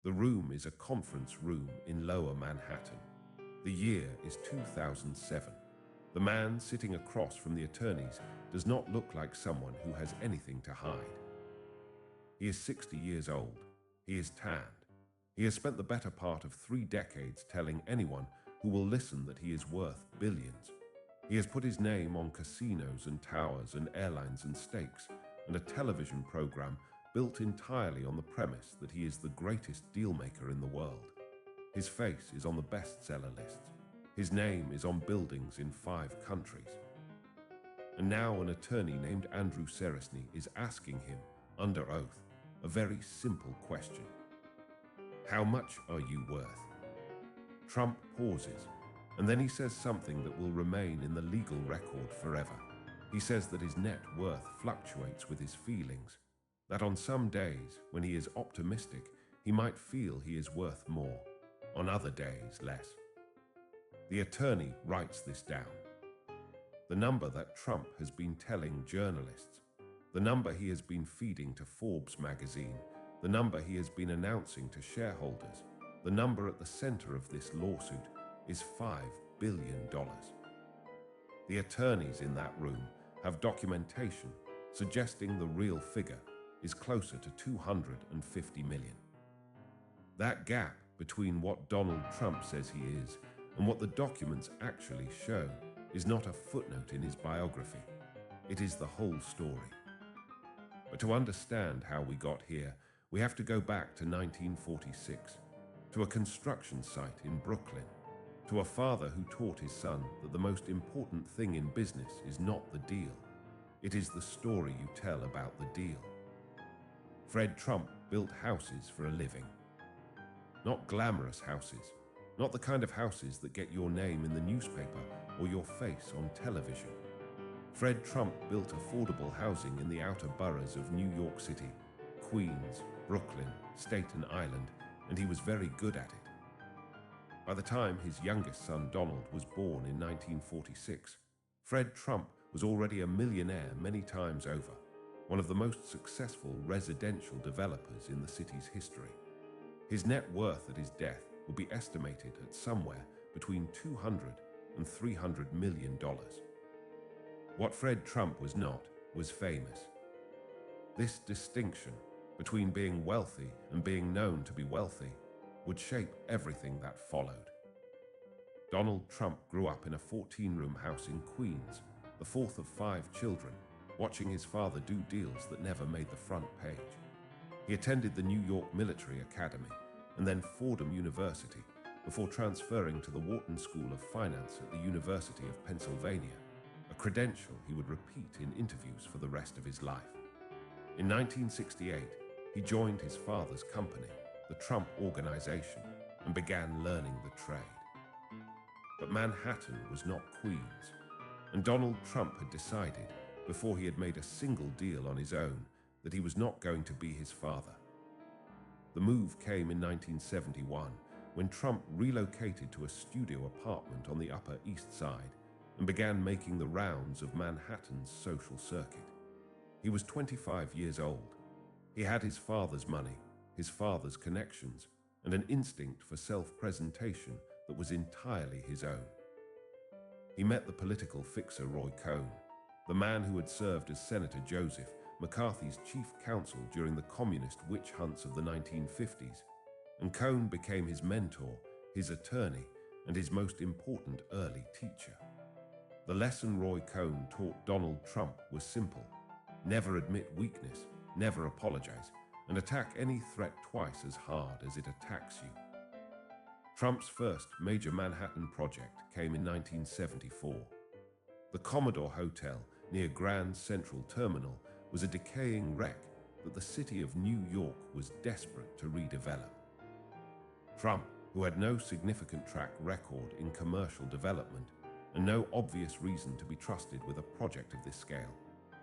The room is a conference room in Lower Manhattan. The year is 2007. The man sitting across from the attorneys does not look like someone who has anything to hide. He is 60 years old. He is tanned. He has spent the better part of 3 decades telling anyone who will listen that he is worth billions. He has put his name on casinos and towers and airlines and stakes, and a television program built entirely on the premise that he is the greatest dealmaker in the world. His face is on the bestseller lists. His name is on buildings in 5 countries. And now an attorney named Andrew Seresny is asking him, under oath, a very simple question. How much are you worth? Trump pauses, and then he says something that will remain in the legal record forever. He says that his net worth fluctuates with his feelings, that on some days, when he is optimistic, he might feel he is worth more, on other days less. The attorney writes this down. The number that Trump has been telling journalists, the number he has been feeding to Forbes magazine, the number he has been announcing to shareholders, the number at the center of this lawsuit is $5 billion. The attorneys in that room have documentation suggesting the real figure is closer to 250 million. That gap between what Donald Trump says he is and what the documents actually show is not a footnote in his biography. It is the whole story. But to understand how we got here, we have to go back to 1946, to a construction site in Brooklyn, to a father who taught his son that the most important thing in business is not the deal. It is the story you tell about the deal. Fred Trump built houses for a living. Not glamorous houses, not the kind of houses that get your name in the newspaper or your face on television. Fred Trump built affordable housing in the outer boroughs of New York City, Queens, Brooklyn, Staten Island, and he was very good at it. By the time his youngest son Donald was born in 1946, Fred Trump was already a millionaire many times over, one of the most successful residential developers in the city's history. His net worth at his death would be estimated at somewhere between $200 and $300 million. What Fred Trump was not was famous. This distinction between being wealthy and being known to be wealthy would shape everything that followed. Donald Trump grew up in a 14-room house in Queens, the 4th of 5 children, watching his father do deals that never made the front page. He attended the New York Military Academy and then Fordham University before transferring to the Wharton School of Finance at the University of Pennsylvania, a credential he would repeat in interviews for the rest of his life. In 1968, he joined his father's company, the Trump Organization, and began learning the trade. But Manhattan was not Queens, and Donald Trump had decided, before he had made a single deal on his own, that he was not going to be his father. The move came in 1971, when Trump relocated to a studio apartment on the Upper East Side and began making the rounds of Manhattan's social circuit. He was 25 years old. He had his father's money, his father's connections, and an instinct for self-presentation that was entirely his own. He met the political fixer Roy Cohn, the man who had served as Senator Joseph McCarthy's chief counsel during the communist witch hunts of the 1950s, and Cohn became his mentor, his attorney, and his most important early teacher. The lesson Roy Cohn taught Donald Trump was simple: never admit weakness, never apologize, and attack any threat twice as hard as it attacks you. Trump's first major Manhattan project came in 1974. The Commodore Hotel near Grand Central Terminal was a decaying wreck that the city of New York was desperate to redevelop. Trump, who had no significant track record in commercial development and no obvious reason to be trusted with a project of this scale,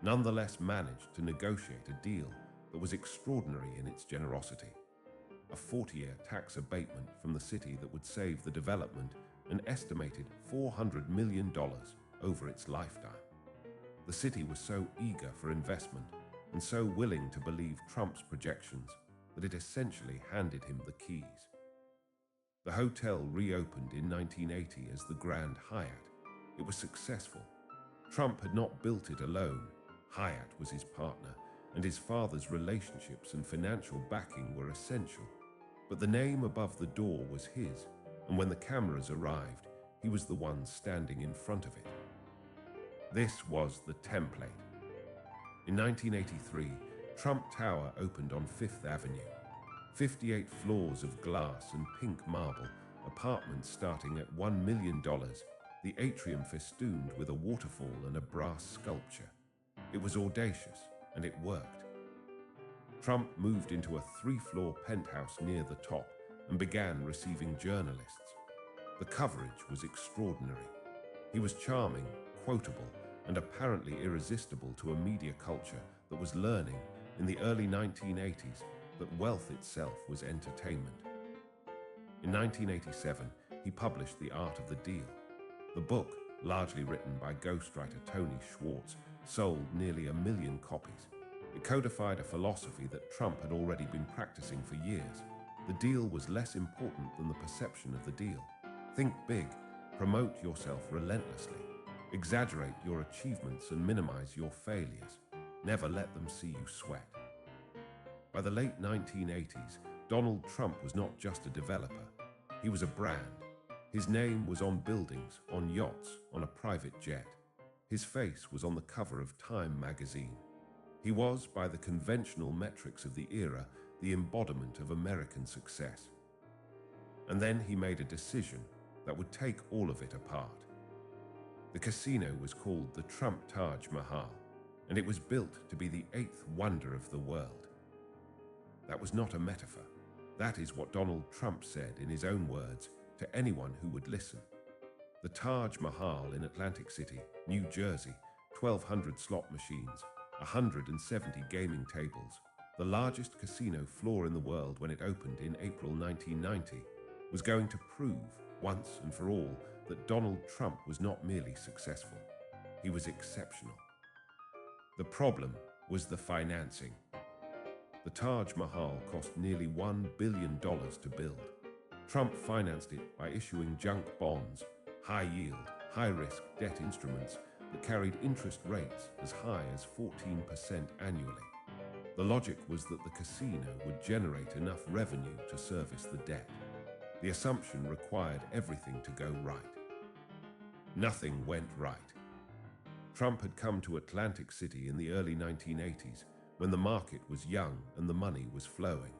nonetheless managed to negotiate a deal that was extraordinary in its generosity. A 40-year tax abatement from the city that would save the development an estimated $400 million over its lifetime. The city was so eager for investment and so willing to believe Trump's projections that it essentially handed him the keys. The hotel reopened in 1980 as the Grand Hyatt. It was successful. Trump had not built it alone. Hyatt was his partner, and his father's relationships and financial backing were essential. But the name above the door was his, and when the cameras arrived, he was the one standing in front of it. This was the template. In 1983, Trump Tower opened on Fifth Avenue. 58 floors of glass and pink marble, apartments starting at $1 million, the atrium festooned with a waterfall and a brass sculpture. It was audacious, and it worked. Trump moved into a 3-floor penthouse near the top and began receiving journalists. The coverage was extraordinary. He was charming, quotable, and apparently irresistible to a media culture that was learning in the early 1980s that wealth itself was entertainment. In 1987, he published The Art of the Deal. The book, largely written by ghostwriter Tony Schwartz, sold nearly 1 million copies. It codified a philosophy that Trump had already been practicing for years. The deal was less important than the perception of the deal. Think big, promote yourself relentlessly, exaggerate your achievements and minimize your failures. Never let them see you sweat. By the late 1980s, Donald Trump was not just a developer. He was a brand. His name was on buildings, on yachts, on a private jet. His face was on the cover of Time magazine. He was, by the conventional metrics of the era, the embodiment of American success. And then he made a decision that would take all of it apart. The casino was called the Trump Taj Mahal, and it was built to be the 8th wonder of the world. That was not a metaphor. That is what Donald Trump said in his own words to anyone who would listen. The Taj Mahal in Atlantic City, New Jersey, 1,200 slot machines, 170 gaming tables, the largest casino floor in the world when it opened in April 1990, was going to prove, once and for all, that Donald Trump was not merely successful. He was exceptional. The problem was the financing. The Taj Mahal cost nearly $1 billion to build. Trump financed it by issuing junk bonds, high-yield, high-risk debt instruments that carried interest rates as high as 14% annually. The logic was that the casino would generate enough revenue to service the debt. The assumption required everything to go right. Nothing went right. Trump had come to Atlantic City in the early 1980s when the market was young and the money was flowing.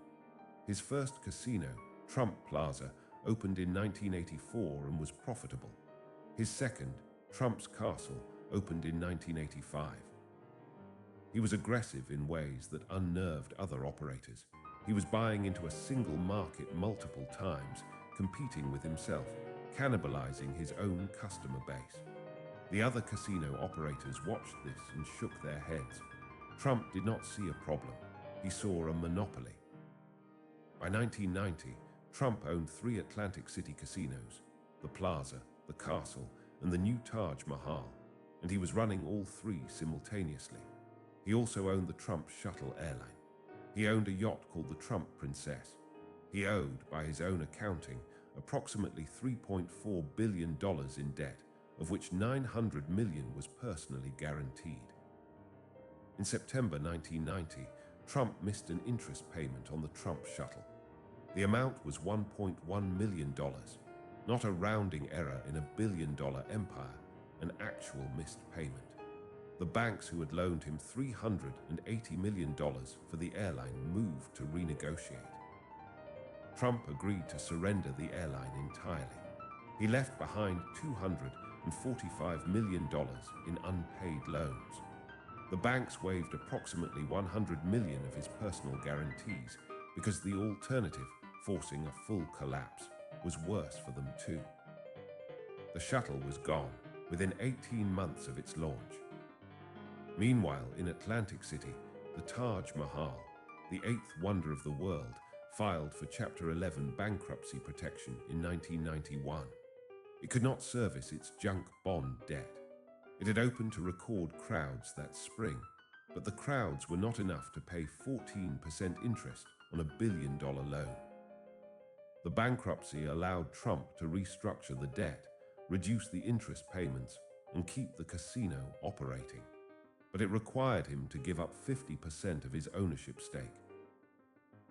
His first casino, Trump Plaza, opened in 1984 and was profitable. His second, Trump's Castle, opened in 1985. He was aggressive in ways that unnerved other operators. He was buying into a single market multiple times, competing with himself, cannibalizing his own customer base. The other casino operators watched this and shook their heads. Trump did not see a problem. He saw a monopoly. By 1990, Trump owned 3 Atlantic City casinos, the Plaza, the Castle, and the new Taj Mahal, and he was running all 3 simultaneously. He also owned the Trump Shuttle airline. He owned a yacht called the Trump Princess. He owed, by his own accounting, approximately $3.4 billion in debt, of which $900 million was personally guaranteed. In September 1990, Trump missed an interest payment on the Trump Shuttle. The amount was $1.1 million, not a rounding error in a billion-dollar empire, an actual missed payment. The banks who had loaned him $380 million for the airline moved to renegotiate. Trump agreed to surrender the airline entirely. He left behind $245 million in unpaid loans. The banks waived approximately $100 million of his personal guarantees because the alternative, forcing a full collapse, was worse for them too. The shuttle was gone within 18 months of its launch. Meanwhile, in Atlantic City, the Taj Mahal, the 8th wonder of the world, filed for Chapter 11 bankruptcy protection in 1991. It could not service its junk bond debt. It had opened to record crowds that spring, but the crowds were not enough to pay 14% interest on a billion-dollar loan. The bankruptcy allowed Trump to restructure the debt, reduce the interest payments, and keep the casino operating. But it required him to give up 50% of his ownership stake.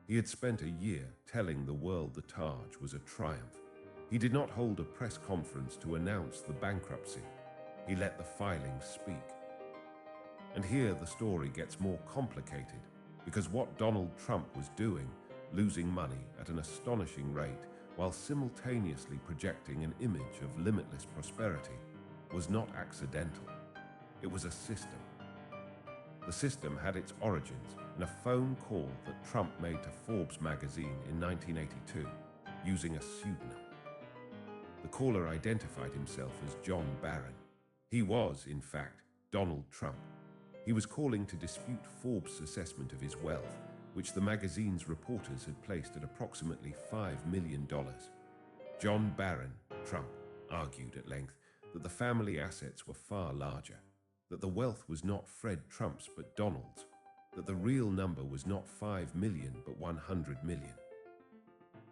He had spent a year telling the world the Taj was a triumph. He did not hold a press conference to announce the bankruptcy. He let the filings speak. And here the story gets more complicated, because what Donald Trump was doing, losing money at an astonishing rate while simultaneously projecting an image of limitless prosperity, was not accidental. It was a system. The system had its origins in a phone call that Trump made to Forbes magazine in 1982, using a pseudonym. The caller identified himself as John Barron. He was, in fact, Donald Trump. He was calling to dispute Forbes' assessment of his wealth, which the magazine's reporters had placed at approximately $5 million. John Barron, Trump, argued at length that the family assets were far larger, that the wealth was not Fred Trump's but Donald's, that the real number was not 5 million but 100 million.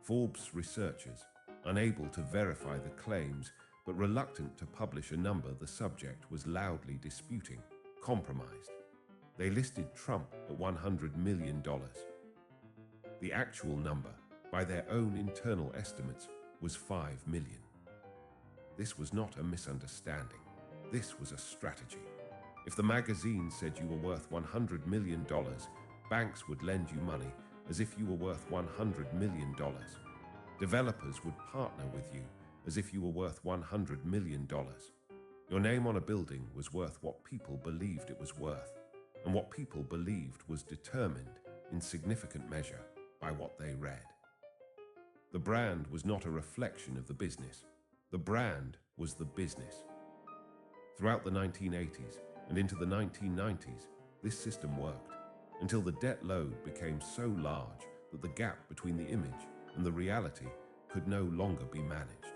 Forbes researchers, unable to verify the claims but reluctant to publish a number the subject was loudly disputing, compromised. They listed Trump at $100 million. The actual number, by their own internal estimates, was 5 million. This was not a misunderstanding. This was a strategy. If the magazine said you were worth $100 million, banks would lend you money as if you were worth $100 million. Developers would partner with you as if you were worth $100 million. Your name on a building was worth what people believed it was worth, and what people believed was determined, in significant measure, by what they read. The brand was not a reflection of the business. The brand was the business. Throughout the 1980s and into the 1990s, this system worked, until the debt load became so large that the gap between the image and the reality could no longer be managed.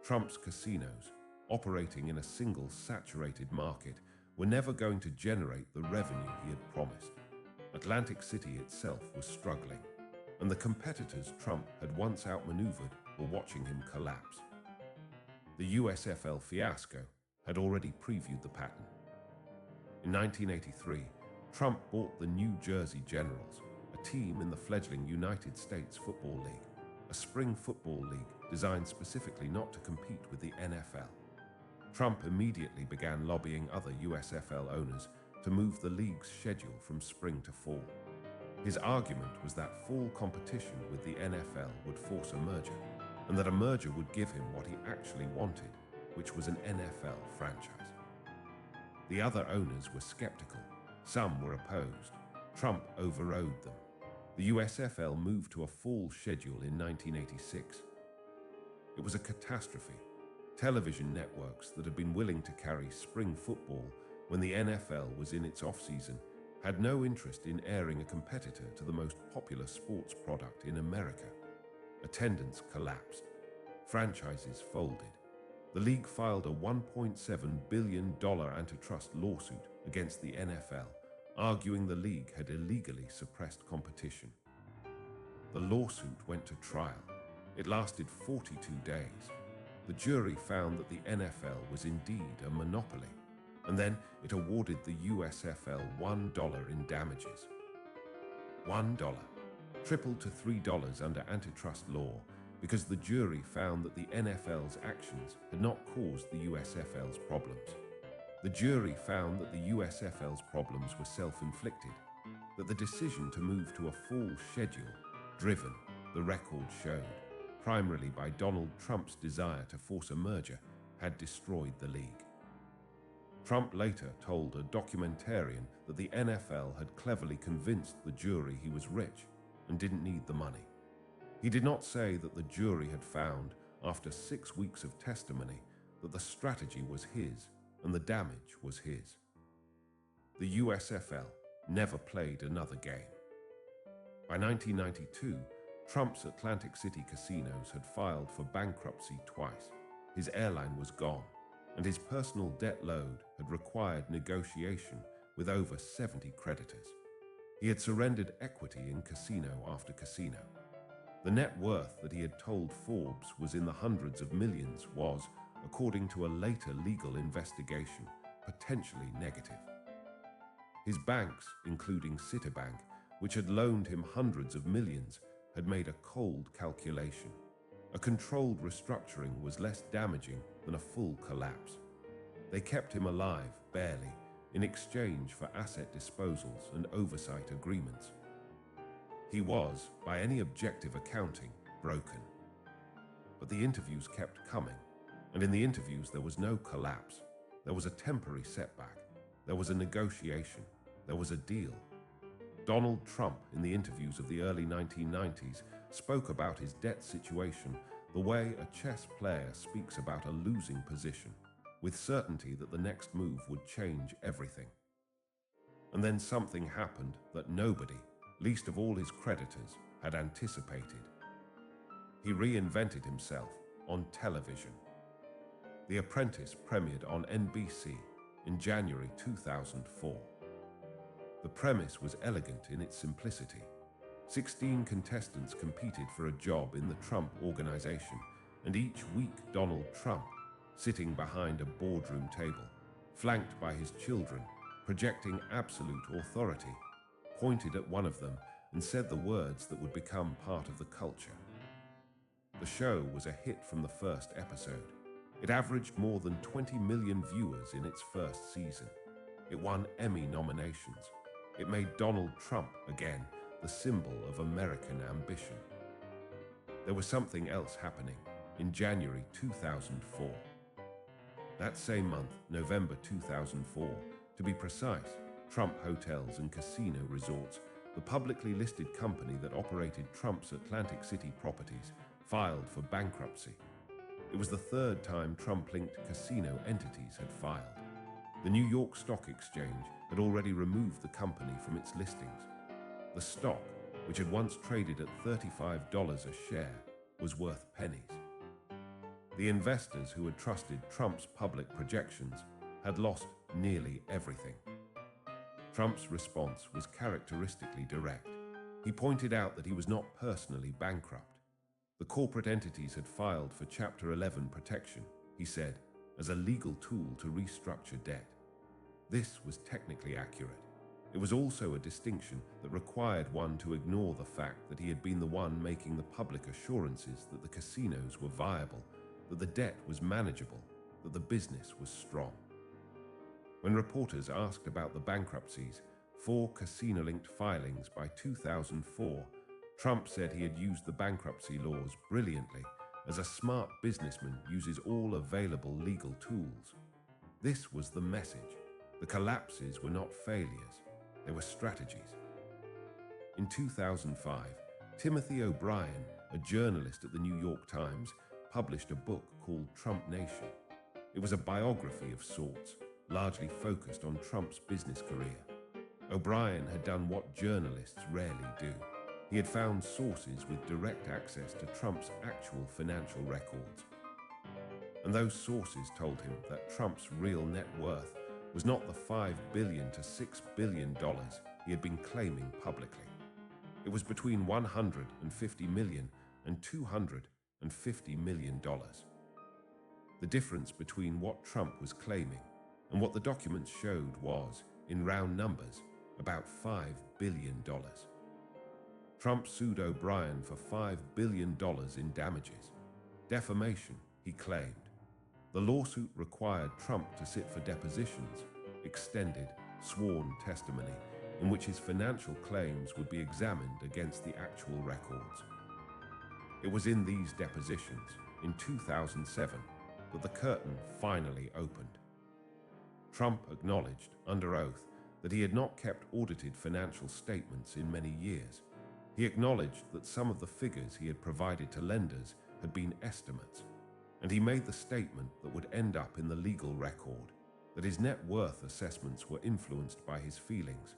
Trump's casinos, operating in a single saturated market, were never going to generate the revenue he had promised. Atlantic City itself was struggling, and the competitors Trump had once outmaneuvered were watching him collapse. The USFL fiasco had already previewed the pattern. In 1983, Trump bought the New Jersey Generals, a team in the fledgling United States Football League, a spring football league designed specifically not to compete with the NFL. Trump immediately began lobbying other USFL owners to move the league's schedule from spring to fall. His argument was that fall competition with the NFL would force a merger, and that a merger would give him what he actually wanted, which was an NFL franchise. The other owners were skeptical. Some were opposed. Trump overrode them. The USFL moved to a fall schedule in 1986. It was a catastrophe. Television networks that had been willing to carry spring football when the NFL was in its off-season had no interest in airing a competitor to the most popular sports product in America. Attendance collapsed. Franchises folded. The league filed a $1.7 billion antitrust lawsuit against the NFL, arguing the league had illegally suppressed competition. The lawsuit went to trial. It lasted 42 days. The jury found that the NFL was indeed a monopoly, and then it awarded the USFL $1 in damages. $1, tripled to $3 under antitrust law, because the jury found that the NFL's actions had not caused the USFL's problems. The jury found that the USFL's problems were self-inflicted, that the decision to move to a fall schedule, driven, the record showed, primarily by Donald Trump's desire to force a merger, had destroyed the league. Trump later told a documentarian that the NFL had cleverly convinced the jury he was rich and didn't need the money. He did not say that the jury had found, after 6 weeks of testimony, that the strategy was his and the damage was his. The USFL never played another game. By 1992, Trump's Atlantic City casinos had filed for bankruptcy twice. His airline was gone, and his personal debt load had required negotiation with over 70 creditors. He had surrendered equity in casino after casino. The net worth that he had told Forbes was in the hundreds of millions was, according to a later legal investigation, potentially negative. His banks, including Citibank, which had loaned him hundreds of millions, had made a cold calculation. A controlled restructuring was less damaging than a full collapse. They kept him alive, barely, in exchange for asset disposals and oversight agreements. He was, by any objective accounting, broken. But the interviews kept coming, and in the interviews there was no collapse. There was a temporary setback. There was a negotiation. There was a deal. Donald Trump, in the interviews of the early 1990s, spoke about his debt situation the way a chess player speaks about a losing position, with certainty that the next move would change everything. And then something happened that nobody, least of all his creditors, had anticipated. He reinvented himself on television. The Apprentice premiered on NBC in January 2004. The premise was elegant in its simplicity. 16 contestants competed for a job in the Trump organization, and each week Donald Trump, sitting behind a boardroom table, flanked by his children, projecting absolute authority, pointed at one of them and said the words that would become part of the culture. The show was a hit from the first episode. It averaged more than 20 million viewers in its first season. It won Emmy nominations. It made Donald Trump, again, the symbol of American ambition. There was something else happening in January 2004. That same month, November 2004, to be precise, Trump Hotels and Casino Resorts, the publicly listed company that operated Trump's Atlantic City properties, filed for bankruptcy. It was the third time Trump-linked casino entities had filed. The New York Stock Exchange had already removed the company from its listings. The stock, which had once traded at $35 a share, was worth pennies. The investors who had trusted Trump's public projections had lost nearly everything. Trump's response was characteristically direct. He pointed out that he was not personally bankrupt. The corporate entities had filed for Chapter 11 protection, he said, as a legal tool to restructure debt. This was technically accurate. It was also a distinction that required one to ignore the fact that he had been the one making the public assurances that the casinos were viable, that the debt was manageable, that the business was strong. When reporters asked about the bankruptcies, 4 casino-linked filings by 2004, Trump said he had used the bankruptcy laws brilliantly, as a smart businessman uses all available legal tools. This was the message. The collapses were not failures, they were strategies. In 2005, Timothy O'Brien, a journalist at the New York Times, published a book called Trump Nation. It was a biography of sorts, largely focused on Trump's business career. O'Brien had done what journalists rarely do. He had found sources with direct access to Trump's actual financial records. And those sources told him that Trump's real net worth was not the $5 billion to $6 billion he had been claiming publicly. It was between $150 million and $250 million. The difference between what Trump was claiming and what the documents showed was, in round numbers, about $5 billion. Trump sued O'Brien for $5 billion in damages. Defamation, he claimed. The lawsuit required Trump to sit for depositions, extended, sworn testimony, in which his financial claims would be examined against the actual records. It was in these depositions, in 2007, that the curtain finally opened. Trump acknowledged, under oath, that he had not kept audited financial statements in many years. He acknowledged that some of the figures he had provided to lenders had been estimates, and he made the statement that would end up in the legal record, that his net worth assessments were influenced by his feelings.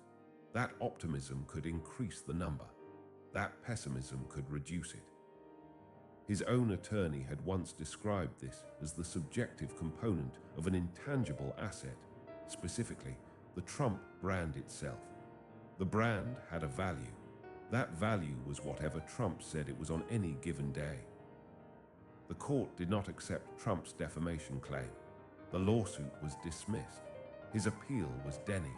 That optimism could increase the number. That pessimism could reduce it. His own attorney had once described this as the subjective component of an intangible asset, specifically the Trump brand itself. The brand had a value. That value was whatever Trump said it was on any given day. The court did not accept Trump's defamation claim. The lawsuit was dismissed. His appeal was denied.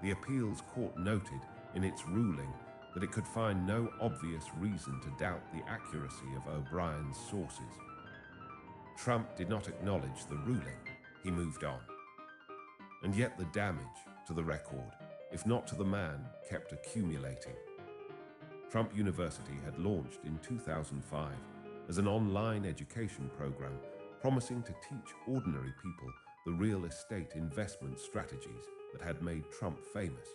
The appeals court noted in its ruling that it could find no obvious reason to doubt the accuracy of O'Brien's sources. Trump did not acknowledge the ruling. He moved on. And yet the damage to the record, if not to the man, kept accumulating. Trump University had launched in 2005 as an online education program promising to teach ordinary people the real estate investment strategies that had made Trump famous.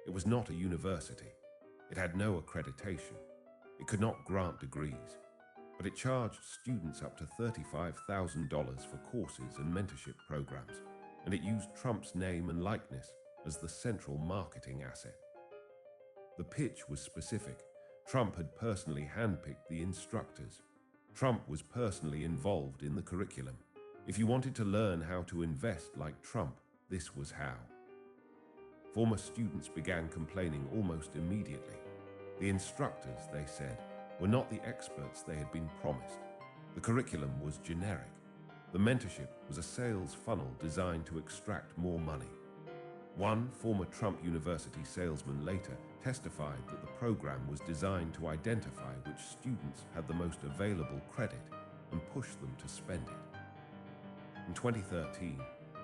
It was not a university. It had no accreditation. It could not grant degrees, but it charged students up to $35,000 for courses and mentorship programs, and it used Trump's name and likeness as the central marketing asset. The pitch was specific. Trump had personally handpicked the instructors. Trump was personally involved in the curriculum. If you wanted to learn how to invest like Trump, this was how. Former students began complaining almost immediately. The instructors, they said, were not the experts they had been promised. The curriculum was generic. The mentorship was a sales funnel designed to extract more money. One former Trump University salesman later testified that the program was designed to identify which students had the most available credit and push them to spend it. In 2013,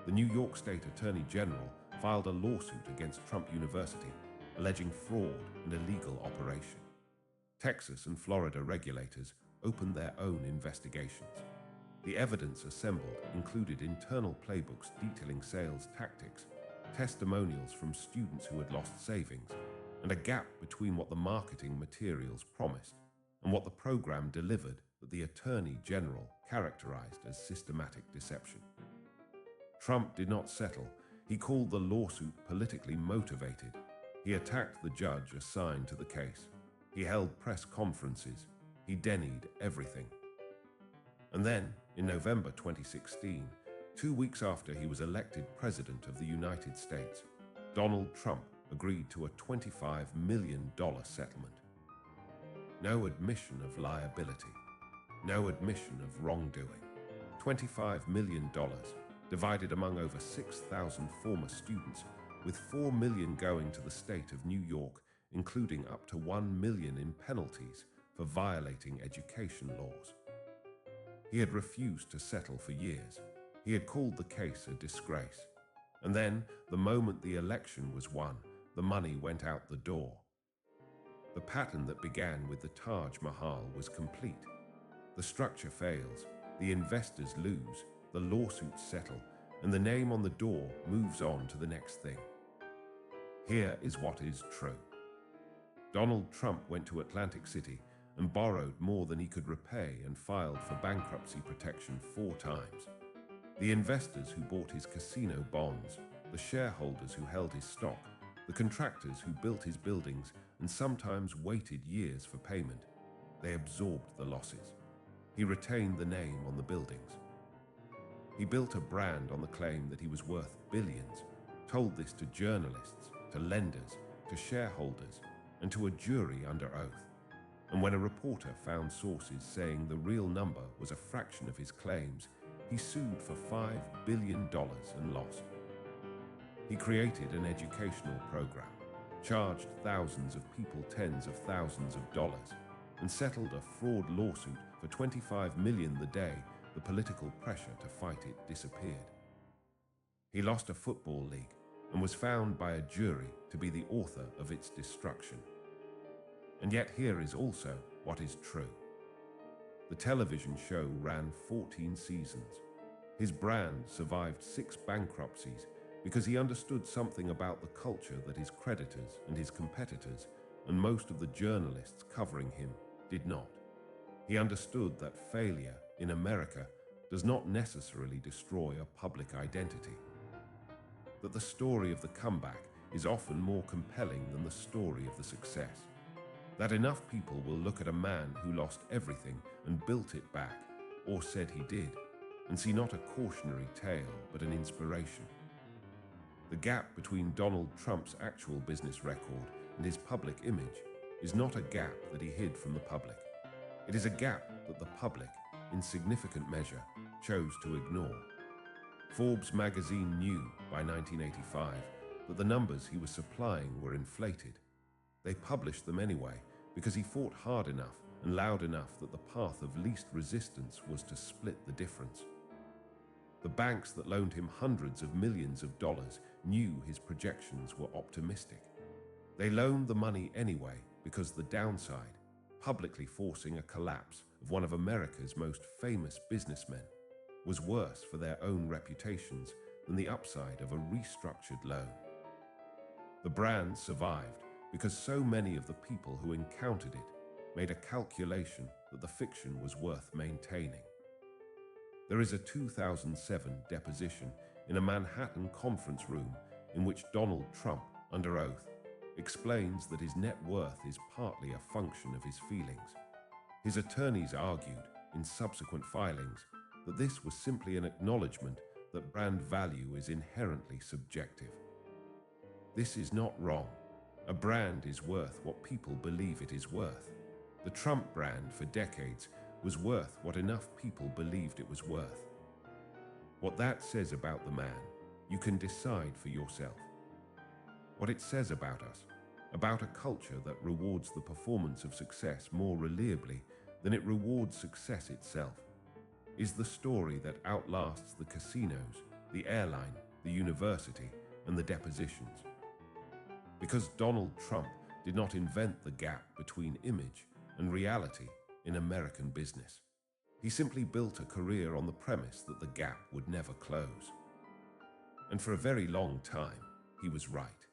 the New York State Attorney General filed a lawsuit against Trump University, alleging fraud and illegal operation. Texas and Florida regulators opened their own investigations. The evidence assembled included internal playbooks detailing sales tactics, testimonials from students who had lost savings, and a gap between what the marketing materials promised and what the program delivered that the Attorney General characterized as systematic deception. Trump did not settle. He called the lawsuit politically motivated. He attacked the judge assigned to the case. He held press conferences. He denied everything. And then, in November 2016, 2 weeks after he was elected President of the United States, Donald Trump agreed to a $25 million settlement. No admission of liability. No admission of wrongdoing. $25 million divided among over 6,000 former students, with $4 million going to the state of New York, including up to $1 million in penalties for violating education laws. He had refused to settle for years. He had called the case a disgrace. And then, the moment the election was won, the money went out the door. The pattern that began with the Taj Mahal was complete. The structure fails, the investors lose, the lawsuits settle, and the name on the door moves on to the next thing. Here is what is true. Donald Trump went to Atlantic City and borrowed more than he could repay and filed for bankruptcy protection 4 times. The investors who bought his casino bonds, the shareholders who held his stock, the contractors who built his buildings and sometimes waited years for payment, they absorbed the losses. He retained the name on the buildings. He built a brand on the claim that he was worth billions, told this to journalists, to lenders, to shareholders, and to a jury under oath. And when a reporter found sources saying the real number was a fraction of his claims, he sued for $5 billion and lost. He created an educational program, charged thousands of people tens of thousands of dollars, and settled a fraud lawsuit for $25 million the day the political pressure to fight it disappeared. He lost a football league and was found by a jury to be the author of its destruction. And yet here is also what is true. The television show ran 14 seasons. His brand survived 6 bankruptcies because he understood something about the culture that his creditors and his competitors and most of the journalists covering him did not. He understood that failure in America does not necessarily destroy a public identity. That the story of the comeback is often more compelling than the story of the success. That enough people will look at a man who lost everything and built it back, or said he did, and see not a cautionary tale but an inspiration. The gap between Donald Trump's actual business record and his public image is not a gap that he hid from the public. It is a gap that the public, in significant measure, chose to ignore. Forbes magazine knew by 1985 that the numbers he was supplying were inflated. They published them anyway because he fought hard enough and loud enough that the path of least resistance was to split the difference. The banks that loaned him hundreds of millions of dollars knew his projections were optimistic. They loaned the money anyway because the downside, publicly forcing a collapse of one of America's most famous businessmen, was worse for their own reputations than the upside of a restructured loan. The brand survived because so many of the people who encountered it made a calculation that the fiction was worth maintaining. There is a 2007 deposition in a Manhattan conference room in which Donald Trump, under oath, explains that his net worth is partly a function of his feelings. His attorneys argued, in subsequent filings, that this was simply an acknowledgement that brand value is inherently subjective. This is not wrong. A brand is worth what people believe it is worth. The Trump brand for decades was worth what enough people believed it was worth. What that says about the man, you can decide for yourself. What it says about us, about a culture that rewards the performance of success more reliably than it rewards success itself, is the story that outlasts the casinos, the airline, the university, and the depositions. Because Donald Trump did not invent the gap between image and reality in American business. He simply built a career on the premise that the gap would never close. And for a very long time, he was right.